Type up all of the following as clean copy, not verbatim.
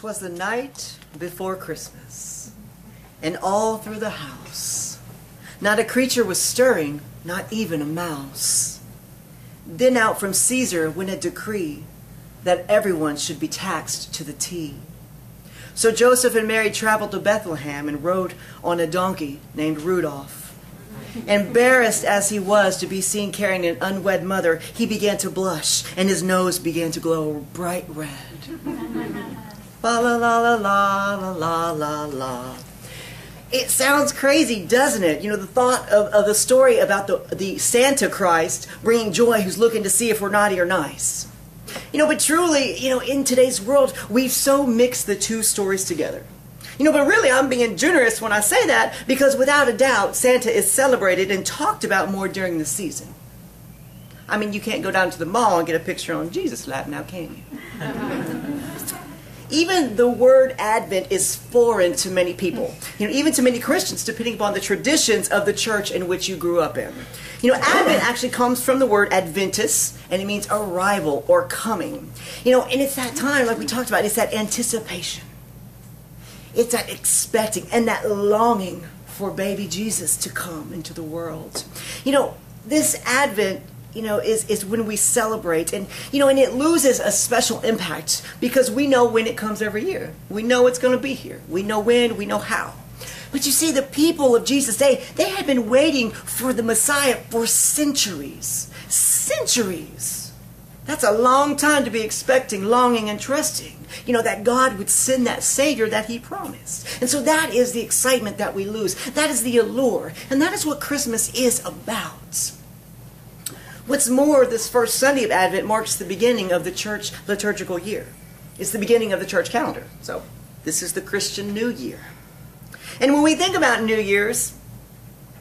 'Twas the night before Christmas, and all through the house not a creature was stirring, not even a mouse. Then out from Caesar went a decree that everyone should be taxed to the T. So Joseph and Mary traveled to Bethlehem and rode on a donkey named Rudolph. Embarrassed as he was to be seen carrying an unwed mother, he began to blush, and his nose began to glow bright red. La la la la la la la la. It sounds crazy, doesn't it? You know, the thought of the story about the Santa Christ bringing joy who's looking to see if we're naughty or nice. You know, but truly, you know, in today's world, we've so mixed the two stories together. You know, but really, I'm being generous when I say that, because without a doubt, Santa is celebrated and talked about more during the season. I mean, you can't go down to the mall and get a picture on Jesus' lap now, can you? Even the word Advent is foreign to many people, you know, even to many Christians, depending upon the traditions of the church in which you grew up in. You know, Advent actually comes from the word Adventus, and it means arrival or coming. You know, and it's that time, like we talked about, it's that anticipation. It's that expecting and that longing for baby Jesus to come into the world. You know, this Advent, you know, is when we celebrate, and you know, and it loses a special impact because we know when it comes every year. We know it's going to be here. We know when, we know how. But you see, the people of Jesus' day, they had been waiting for the Messiah for centuries. Centuries. That's a long time to be expecting, longing, and trusting, you know, that God would send that Savior that He promised. And so that is the excitement that we lose. That is the allure. And that is what Christmas is about. What's more, this first Sunday of Advent marks the beginning of the church liturgical year. It's the beginning of the church calendar. So this is the Christian New Year. And when we think about New Year's,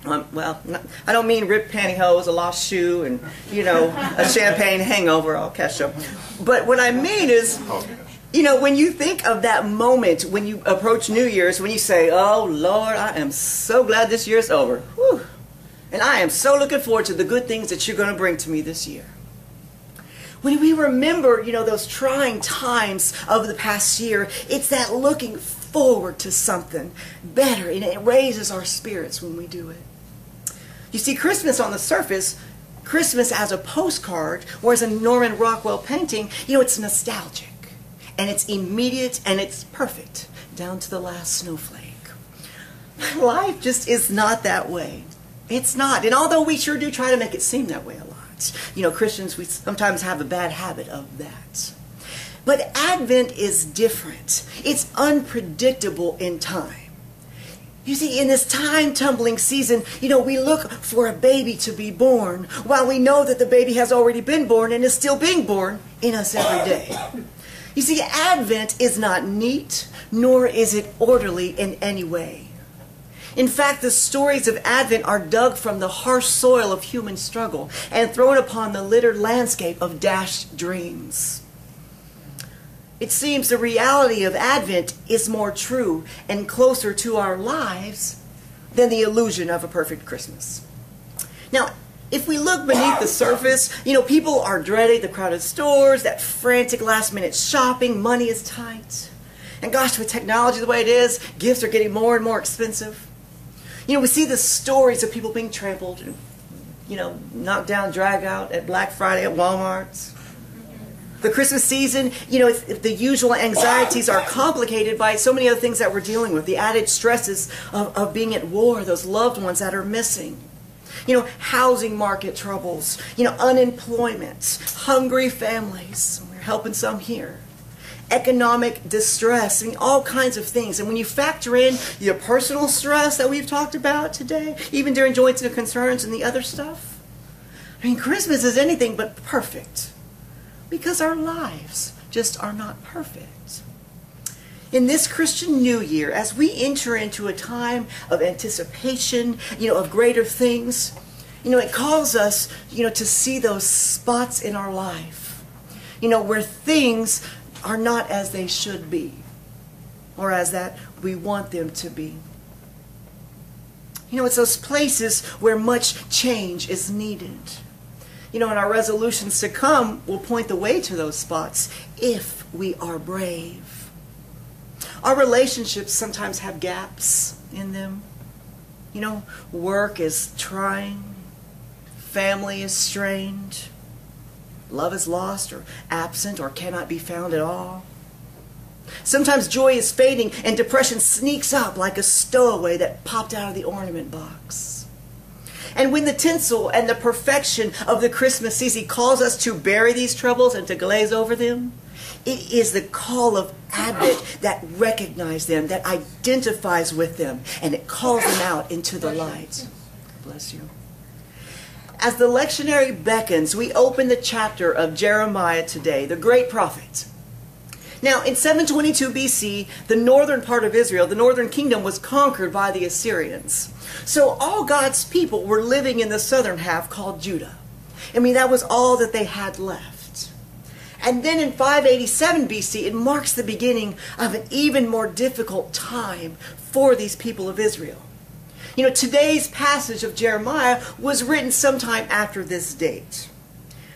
well, I don't mean ripped pantyhose, a lost shoe, and, you know, a champagne hangover, I'll catch up. But what I mean is, you know, when you think of that moment when you approach New Year's, when you say, oh, Lord, I am so glad this year's over. Whew. And I am so looking forward to the good things that you're going to bring to me this year. When we remember, you know, those trying times of the past year, it's that looking forward to something better, and it raises our spirits when we do it. You see, Christmas on the surface, Christmas as a postcard, or as a Norman Rockwell painting, you know, it's nostalgic, and it's immediate, and it's perfect, down to the last snowflake. Life just is not that way. It's not. And although we sure do try to make it seem that way a lot, you know, Christians, we sometimes have a bad habit of that. But Advent is different. It's unpredictable in time. You see, in this time-tumbling season, you know, we look for a baby to be born, while we know that the baby has already been born and is still being born in us every day. You see, Advent is not neat, nor is it orderly in any way. In fact, the stories of Advent are dug from the harsh soil of human struggle and thrown upon the littered landscape of dashed dreams. It seems the reality of Advent is more true and closer to our lives than the illusion of a perfect Christmas. Now, if we look beneath the surface, you know, people are dreading the crowded stores, that frantic last-minute shopping, money is tight. And gosh, with technology the way it is, gifts are getting more and more expensive. You know, we see the stories of people being trampled, you know, knocked down, dragged out at Black Friday at Walmart. The Christmas season, you know, the usual anxieties are complicated by so many other things that we're dealing with. The added stresses of being at war, those loved ones that are missing. You know, housing market troubles, you know, unemployment, hungry families. We're helping some here. Economic distress, I mean, all kinds of things. And when you factor in your personal stress that we've talked about today, even during Joints and Concerns and the other stuff, I mean, Christmas is anything but perfect because our lives just are not perfect. In this Christian New Year, as we enter into a time of anticipation, you know, of greater things, you know, it calls us, you know, to see those spots in our life, you know, where things are not as they should be, or as that we want them to be. You know, it's those places where much change is needed. You know, and our resolutions to come will point the way to those spots if we are brave. Our relationships sometimes have gaps in them. You know, work is trying, family is strained, love is lost or absent or cannot be found at all. Sometimes joy is fading and depression sneaks up like a stowaway that popped out of the ornament box. And when the tinsel and the perfection of the Christmas season calls us to bury these troubles and to glaze over them, it is the call of Advent that recognizes them, that identifies with them, and it calls them out into the light. Bless you. As the lectionary beckons, we open the chapter of Jeremiah today, the great prophet. Now, in 722 BC, the northern part of Israel, the northern kingdom, was conquered by the Assyrians. So all God's people were living in the southern half called Judah. I mean, that was all that they had left. And then in 587 BC, it marks the beginning of an even more difficult time for these people of Israel. You know, today's passage of Jeremiah was written sometime after this date.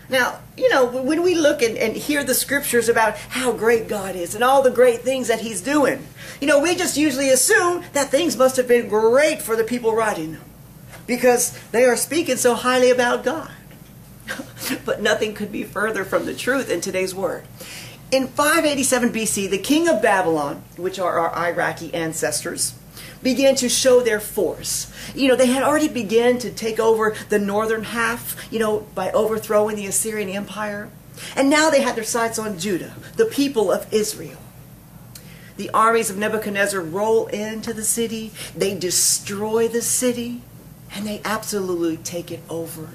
Now, you know, when we look and hear the scriptures about how great God is and all the great things that he's doing, you know, we just usually assume that things must have been great for the people writing them because they are speaking so highly about God. But nothing could be further from the truth in today's word. In 587 BC, the king of Babylon, which are our Iraqi ancestors, began to show their force. You know, they had already begun to take over the northern half, you know, by overthrowing the Assyrian Empire. And now they had their sights on Judah, the people of Israel. The armies of Nebuchadnezzar roll into the city, they destroy the city, and they absolutely take it over.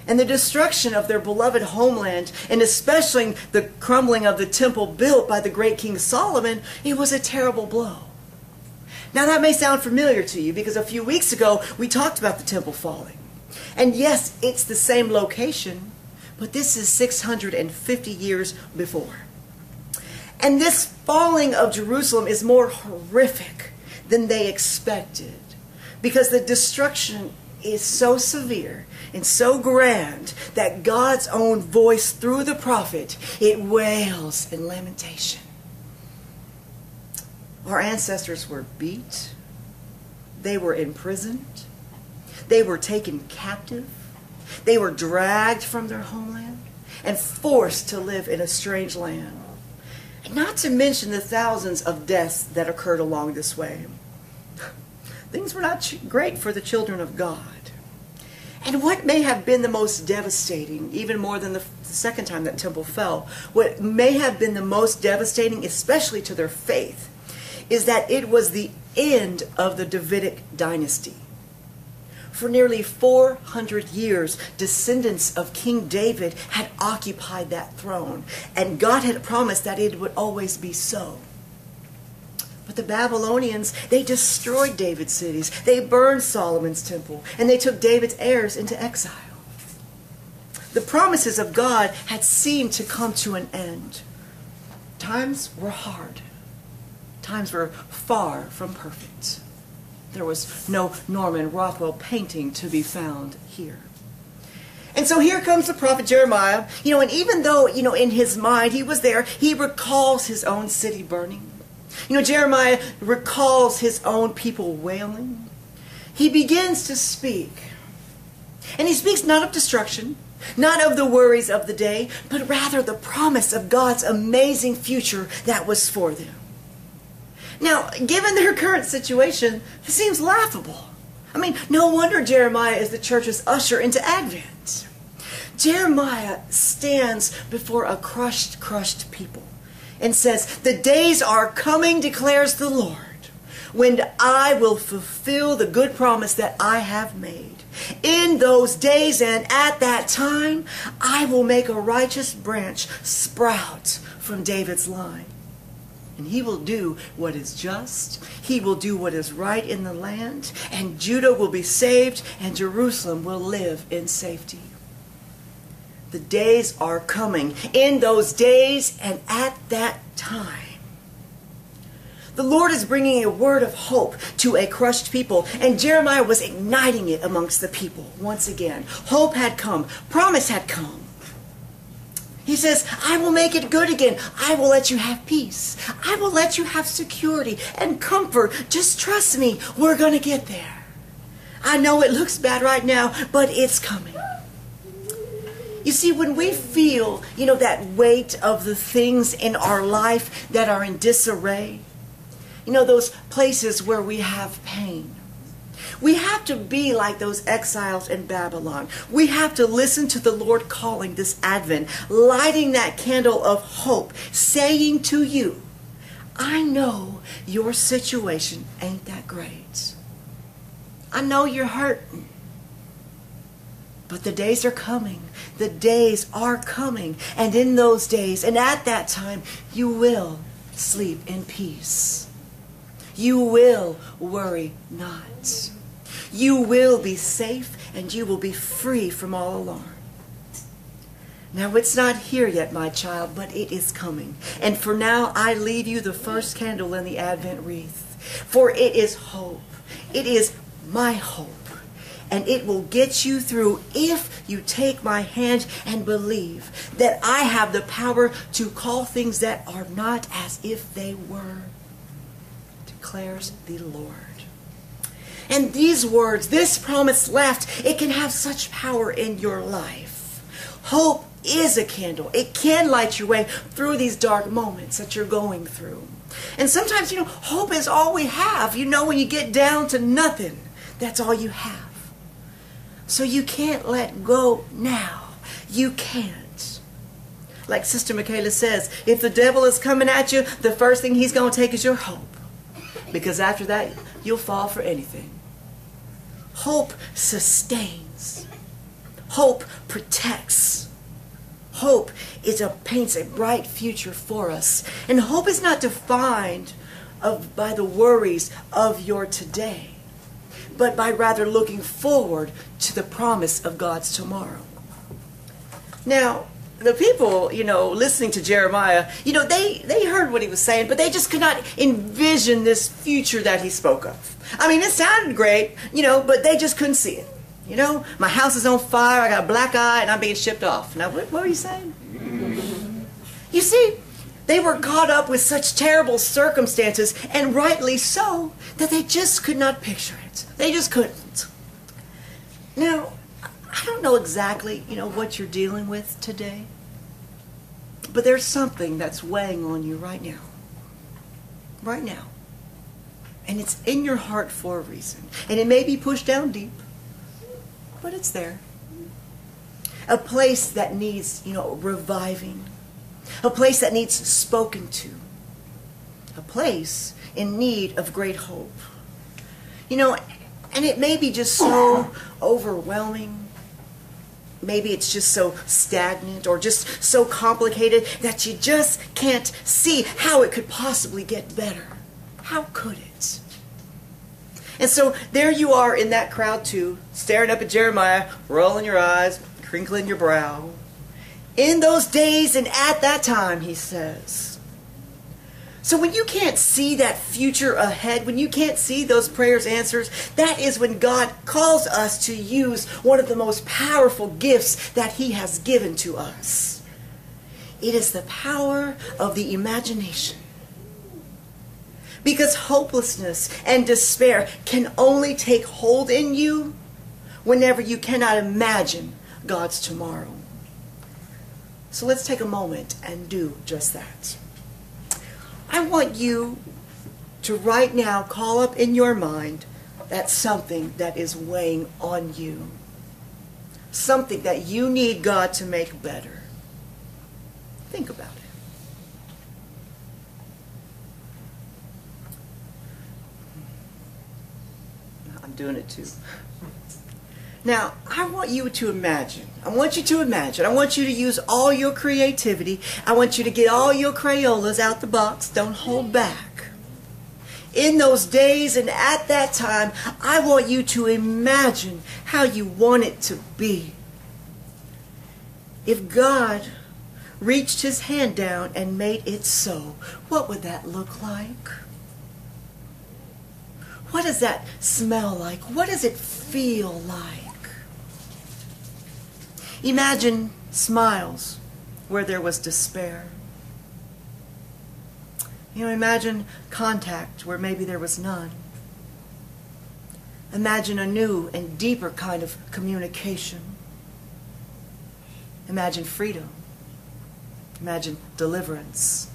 And the destruction of their beloved homeland, and especially the crumbling of the temple built by the great King Solomon, it was a terrible blow. Now that may sound familiar to you because a few weeks ago we talked about the temple falling. And yes, it's the same location, but this is 650 years before. And this falling of Jerusalem is more horrific than they expected because the destruction is so severe and so grand that God's own voice through the prophet, it wails in lamentation. Our ancestors were beat, they were imprisoned, they were taken captive, they were dragged from their homeland and forced to live in a strange land. Not to mention the thousands of deaths that occurred along this way. Things were not great for the children of God. And what may have been the most devastating, even more than the second time that temple fell, what may have been the most devastating, especially to their faith, is that it was the end of the Davidic dynasty. For nearly 400 years, descendants of King David had occupied that throne, and God had promised that it would always be so. But the Babylonians, they destroyed David's cities, they burned Solomon's temple, and they took David's heirs into exile. The promises of God had seemed to come to an end. Times were hard. Times were far from perfect. There was no Norman Rockwell painting to be found here. And so here comes the prophet Jeremiah, you know, and even though, you know, in his mind he was there, he recalls his own city burning. You know, Jeremiah recalls his own people wailing. He begins to speak. And he speaks not of destruction, not of the worries of the day, but rather the promise of God's amazing future that was for them. Now, given their current situation, it seems laughable. I mean, no wonder Jeremiah is the church's usher into Advent. Jeremiah stands before a crushed people and says, "The days are coming, declares the Lord, when I will fulfill the good promise that I have made. In those days and at that time, I will make a righteous branch sprout from David's line. And he will do what is just, he will do what is right in the land, and Judah will be saved, and Jerusalem will live in safety." The days are coming, in those days and at that time. The Lord is bringing a word of hope to a crushed people, and Jeremiah was igniting it amongst the people once again. Hope had come, promise had come. He says, I will make it good again. I will let you have peace. I will let you have security and comfort. Just trust me. We're going to get there. I know it looks bad right now, but it's coming. You see, when we feel, that weight of the things in our life that are in disarray, those places where we have pain, we have to be like those exiles in Babylon. We have to listen to the Lord calling this Advent, lighting that candle of hope, saying to you, I know your situation ain't that great. I know you're hurting. But the days are coming. The days are coming. And in those days, and at that time, you will sleep in peace. You will worry not. You will be safe, and you will be free from all alarm. Now, it's not here yet, my child, but it is coming. And for now, I leave you the first candle in the Advent wreath. For it is hope. It is my hope. And it will get you through if you take my hand and believe that I have the power to call things that are not as if they were, declares the Lord. And these words, this promise left, it can have such power in your life. Hope is a candle. It can light your way through these dark moments that you're going through. And sometimes, hope is all we have. When you get down to nothing, that's all you have. So you can't let go now. You can't. Like Sister Michaela says, if the devil is coming at you, the first thing he's going to take is your hope. Because after that, you'll fall for anything. Hope sustains. Hope protects. Hope paints a bright future for us. And hope is not defined by the worries of your today, but by rather looking forward to the promise of God's tomorrow. Now, the people, listening to Jeremiah, they heard what he was saying, but they just could not envision this future that he spoke of. I mean, it sounded great, but they just couldn't see it. My house is on fire, I got a black eye, and I'm being shipped off. Now, what were you saying? You see, they were caught up with such terrible circumstances, and rightly so, that they just could not picture it. They just couldn't. Now, I don't know exactly, what you're dealing with today, but there's something that's weighing on you right now. Right now. And it's in your heart for a reason. And it may be pushed down deep, but it's there. A place that needs, reviving. A place that needs spoken to. A place in need of great hope. And it may be just so overwhelming. Maybe it's just so stagnant or just so complicated that you just can't see how it could possibly get better. How could it? And so there you are in that crowd too, staring up at Jeremiah, rolling your eyes, crinkling your brow. In those days and at that time, he says. So when you can't see that future ahead, when you can't see those prayers answered, that is when God calls us to use one of the most powerful gifts that he has given to us. It is the power of the imagination. Because hopelessness and despair can only take hold in you whenever you cannot imagine God's tomorrow. So let's take a moment and do just that. I want you to right now call up in your mind that something that is weighing on you. Something that you need God to make better. Think about it. I'm doing it too. Now, I want you to imagine. I want you to use all your creativity. I want you to get all your Crayolas out the box. Don't hold back. In those days and at that time, I want you to imagine how you want it to be. If God reached his hand down and made it so, what would that look like? What does that smell like? What does it feel like? Imagine smiles where there was despair. You know, imagine contact where maybe there was none. Imagine a new and deeper kind of communication. Imagine freedom. Imagine deliverance.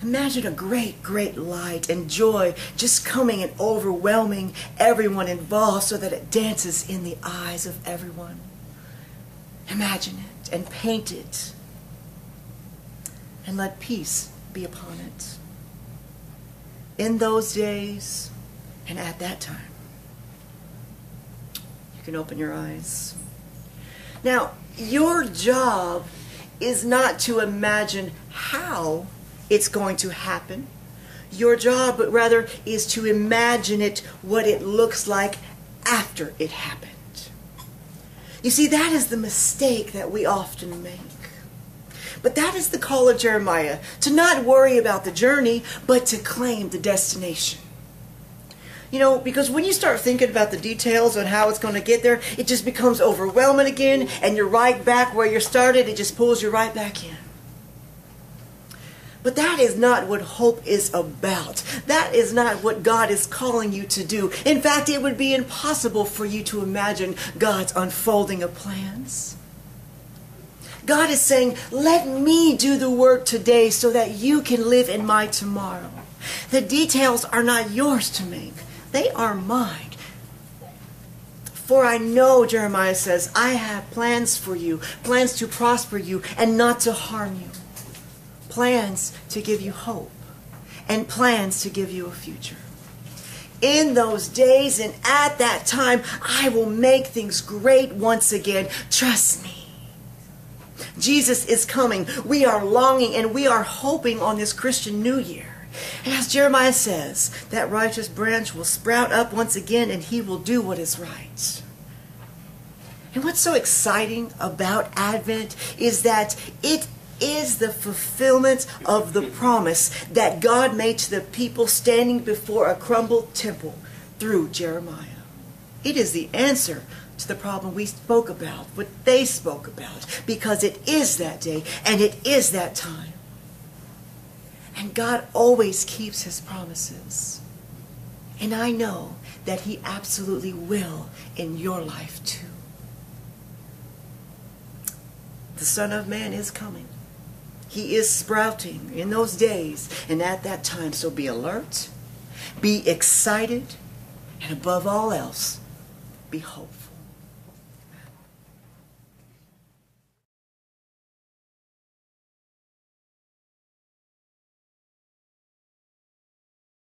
Imagine a great, great light and joy just coming and overwhelming everyone involved so that it dances in the eyes of everyone. Imagine it and paint it and let peace be upon it. In those days and at that time. You can open your eyes. Now, your job is not to imagine how it's going to happen. Your job, but rather, is to imagine it, what it looks like after it happened. You see, that is the mistake that we often make. But that is the call of Jeremiah, to not worry about the journey, but to claim the destination. You know, because when you start thinking about the details on how it's going to get there, it just becomes overwhelming again, and you're right back where you started. It just pulls you right back in. But that is not what hope is about. That is not what God is calling you to do. In fact, it would be impossible for you to imagine God's unfolding of plans. God is saying, let me do the work today so that you can live in my tomorrow. The details are not yours to make. They are mine. For I know, Jeremiah says, I have plans for you, plans to prosper you and not to harm you. Plans to give you hope and plans to give you a future. In those days and at that time, I will make things great once again. Trust me. Jesus is coming. We are longing and we are hoping on this Christian New Year. And as Jeremiah says, that righteous branch will sprout up once again and he will do what is right. And what's so exciting about Advent is that it is the fulfillment of the promise that God made to the people standing before a crumbled temple through Jeremiah. It is the answer to the problem we spoke about, what they spoke about, because it is that day and it is that time. And God always keeps his promises. And I know that he absolutely will in your life too. The Son of Man is coming. He is sprouting in those days and at that time. So be alert, be excited, and above all else, be hopeful.